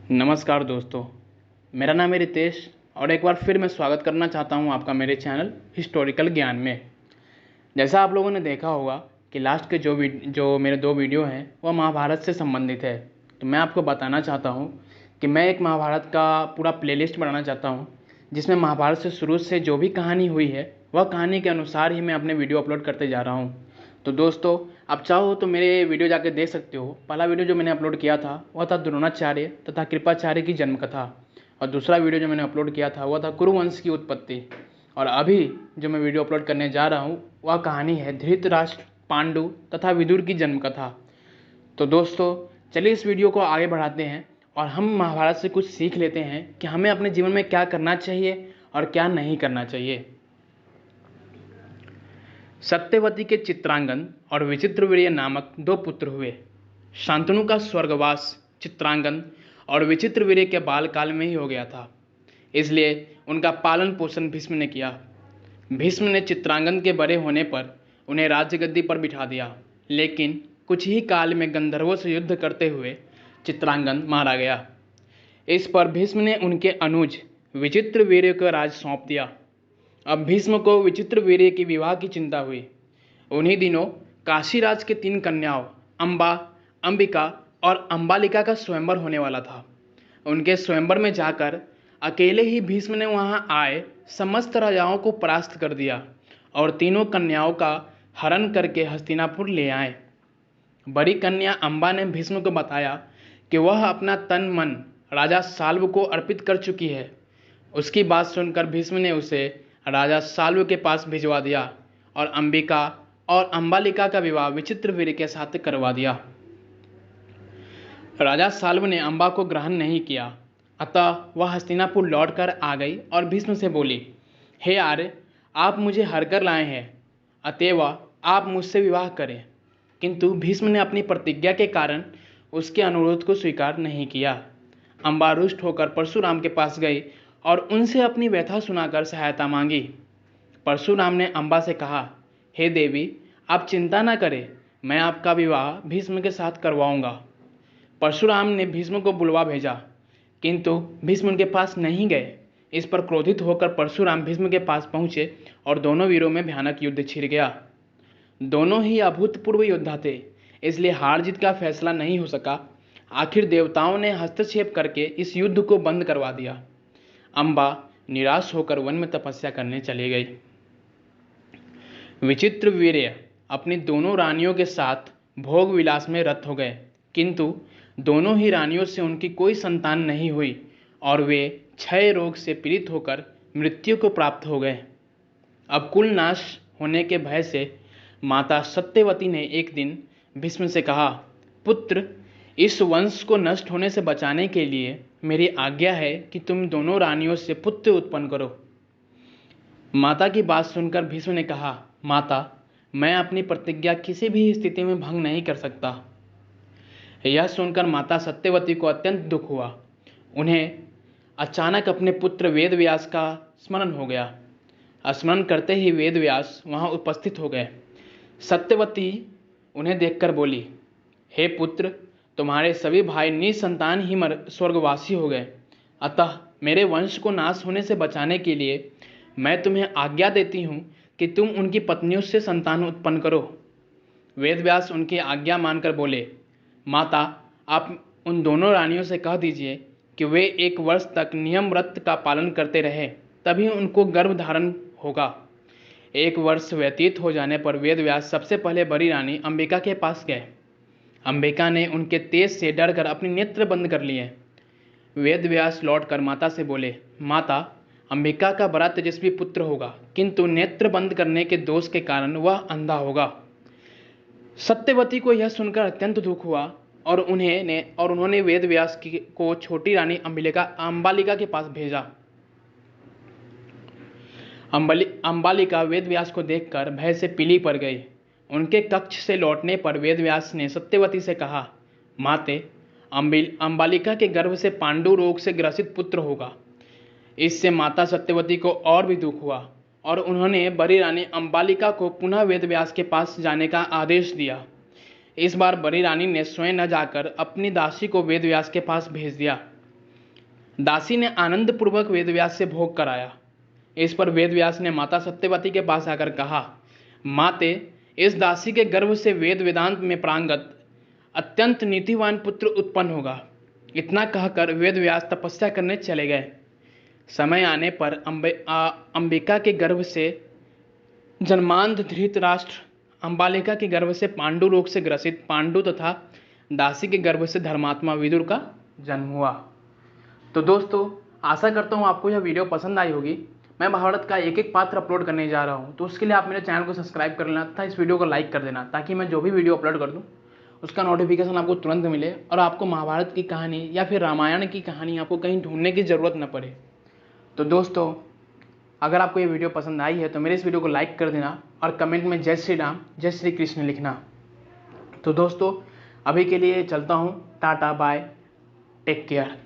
नमस्कार दोस्तों, मेरा नाम है रितेश और एक बार फिर मैं स्वागत करना चाहता हूं आपका मेरे चैनल हिस्टोरिकल ज्ञान में। जैसा आप लोगों ने देखा होगा कि लास्ट के जो मेरे दो वीडियो हैं वह महाभारत से संबंधित है। तो मैं आपको बताना चाहता हूं कि मैं एक महाभारत का पूरा प्लेलिस्ट बनाना चाहता हूं, जिसमें महाभारत से शुरू से जो भी कहानी हुई है वह कहानी के अनुसार ही मैं अपने वीडियो अपलोड करते जा रहा हूँ। तो दोस्तों, आप चाहो तो मेरे वीडियो जाके देख सकते हो। पहला वीडियो जो मैंने अपलोड किया था वह था द्रोणाचार्य तथा कृपाचार्य की जन्म कथा, और दूसरा वीडियो जो मैंने अपलोड किया था वह था कुरुवंश की उत्पत्ति। और अभी जो मैं वीडियो अपलोड करने जा रहा हूँ वह कहानी है धृतराष्ट्र, पांडु तथा विदुर की जन्म कथा। तो दोस्तों, चलिए इस वीडियो को आगे बढ़ाते हैं और हम महाभारत से कुछ सीख लेते हैं कि हमें अपने जीवन में क्या करना चाहिए और क्या नहीं करना चाहिए। सत्यवती के चित्रांगन और विचित्रवीर्य नामक दो पुत्र हुए। शांतनु का स्वर्गवास चित्रांगन और विचित्रवीर्य के बाल काल में ही हो गया था, इसलिए उनका पालन पोषण भीष्म ने किया। भीष्म ने चित्रांगन के बड़े होने पर उन्हें राज्य गद्दी पर बिठा दिया, लेकिन कुछ ही काल में गंधर्वों से युद्ध करते हुए चित्रांगन मारा गया। इस पर भीष्म ने उनके अनुज विचित्रवीर्य को राज सौंप दिया। अब भीष्म को विचित्रवीर्य की विवाह की चिंता हुई। उन्हीं दिनों काशीराज के 3 कन्याओं अंबा, अंबिका और अंबालिका का स्वयंवर होने वाला था। उनके स्वयंवर में जाकर अकेले ही भीष्म ने वहां आए समस्त राजाओं को परास्त कर दिया और तीनों कन्याओं का हरण करके हस्तिनापुर ले आए। बड़ी कन्या अंबा ने भीष्म को बताया कि वह अपना तन मन राजा साल्व को अर्पित कर चुकी है। उसकी बात सुनकर भीष्म ने उसे राजा साल्व के पास भिजवा दिया और अंबिका और अंबालिका का विवाह विचित्रवीर्य के साथ करवा दिया। राजा साल्व ने अंबा को ग्रहण नहीं किया, अतः वह हस्तिनापुर लौटकर आ गई और भीष्म से बोली, हे आर्य, आप मुझे हरकर लाए हैं, अतएव आप मुझसे विवाह करें। किंतु भीष्म ने अपनी प्रतिज्ञा के कारण उसके अनुरोध को स्वीकार नहीं किया। अंबा रुष्ट होकर परशुराम के पास गई और उनसे अपनी व्यथा सुनाकर सहायता मांगी। परशुराम ने अंबा से कहा, हे देवी, आप चिंता न करें, मैं आपका विवाह भीष्म के साथ करवाऊंगा। परशुराम ने भीष्म को बुलवा भेजा, किंतु भीष्म उनके पास नहीं गए। इस पर क्रोधित होकर परशुराम भीष्म के पास पहुंचे और दोनों वीरों में भयानक युद्ध छिड़ गया। दोनों ही अभूतपूर्व योद्धा थे, इसलिए हार जीत का फैसला नहीं हो सका। आखिर देवताओं ने हस्तक्षेप करके इस युद्ध को बंद करवा दिया। अंबा निराश होकर वन में तपस्या करने चली गई। विचित्रवीर्य अपनी दोनों रानियों के साथ भोग विलास में रत हो गए, किंतु दोनों ही रानियों से उनकी कोई संतान नहीं हुई और वे क्षय रोग से पीड़ित होकर मृत्यु को प्राप्त हो गए। अब कुल नाश होने के भय से माता सत्यवती ने एक दिन भीष्म से कहा, पुत्र, इस वंश को नष्ट होने से बचाने के लिए मेरी आज्ञा है कि तुम दोनों रानियों से पुत्र उत्पन्न करो। माता की बात सुनकर भीष्म ने कहा, माता, मैं अपनी प्रतिज्ञा किसी भी स्थिति में भंग नहीं कर सकता। यह सुनकर माता सत्यवती को अत्यंत दुख हुआ। उन्हें अचानक अपने पुत्र वेदव्यास का स्मरण हो गया। स्मरण करते ही वेदव्यास वहां उपस्थित हो गए। सत्यवती उन्हें देखकर बोली, हे पुत्र, तुम्हारे सभी भाई निसंतान ही स्वर्गवासी हो गए, अतः मेरे वंश को नाश होने से बचाने के लिए मैं तुम्हें आज्ञा देती हूँ कि तुम उनकी पत्नियों से संतान उत्पन्न करो। वेदव्यास उनकी आज्ञा मानकर बोले, माता, आप उन दोनों रानियों से कह दीजिए कि वे 1 वर्ष तक नियम व्रत का पालन करते रहे, तभी उनको गर्भ धारण होगा। 1 वर्ष व्यतीत हो जाने पर वेदव्यास सबसे पहले बड़ी रानी अंबिका के पास गए। अंबिका ने उनके तेज से डरकर अपने नेत्र बंद कर लिए। वेदव्यास लौटकर माता से बोले, माता, अंबिका का बड़ा तेजस्वी पुत्र होगा, किंतु नेत्र बंद करने के दोष के कारण वह अंधा होगा। सत्यवती को यह सुनकर अत्यंत दुख हुआ और उन्होंने वेदव्यास को छोटी रानी अंबालिका के पास भेजा। अंबालिका वेदव्यास को देखकर भय से पीली पड़ गई। उनके कक्ष से लौटने पर वेदव्यास ने सत्यवती से कहा, माते, अंबालिका के गर्भ से पांडु रोग से ग्रसित पुत्र होगा। इससे माता सत्यवती को और भी दुख हुआ और उन्होंने बड़ी रानी अंबालिका को पुनः वेदव्यास के पास जाने का आदेश दिया। इस बार बड़ी रानी ने स्वयं न जाकर अपनी दासी को वेदव्यास के पास भेज दिया। दासी ने आनंद पूर्वक वेदव्यास से भोग कराया। इस पर वेदव्यास ने माता सत्यवती के पास आकर कहा, माते, इस दासी के गर्भ से वेद वेदांत में प्रांगत अत्यंत नीतिवान पुत्र उत्पन्न होगा। इतना कहकर वेदव्यास तपस्या करने चले गए। समय आने पर अंबिका के गर्भ से जन्मांध धृतराष्ट्र, अंबालिका के गर्भ से पांडु रोग से ग्रसित पांडु तथा दासी के गर्भ से धर्मात्मा विदुर का जन्म हुआ। तो दोस्तों, आशा करता हूँ आपको यह वीडियो पसंद आई होगी। मैं महाभारत का एक एक पात्र अपलोड करने जा रहा हूँ, तो उसके लिए आप मेरे चैनल को सब्सक्राइब कर लेना तथा इस वीडियो को लाइक कर देना, ताकि मैं जो भी वीडियो अपलोड कर दूँ उसका नोटिफिकेशन आपको तुरंत मिले और आपको महाभारत की कहानी या फिर रामायण की कहानी आपको कहीं ढूंढने की ज़रूरत न पड़े। तो दोस्तों, अगर आपको ये वीडियो पसंद आई है तो मेरे इस वीडियो को लाइक कर देना और कमेंट में जय श्री राम, जय श्री कृष्ण लिखना। तो दोस्तों, अभी के लिए चलता हूँ। Tata, bye, take care.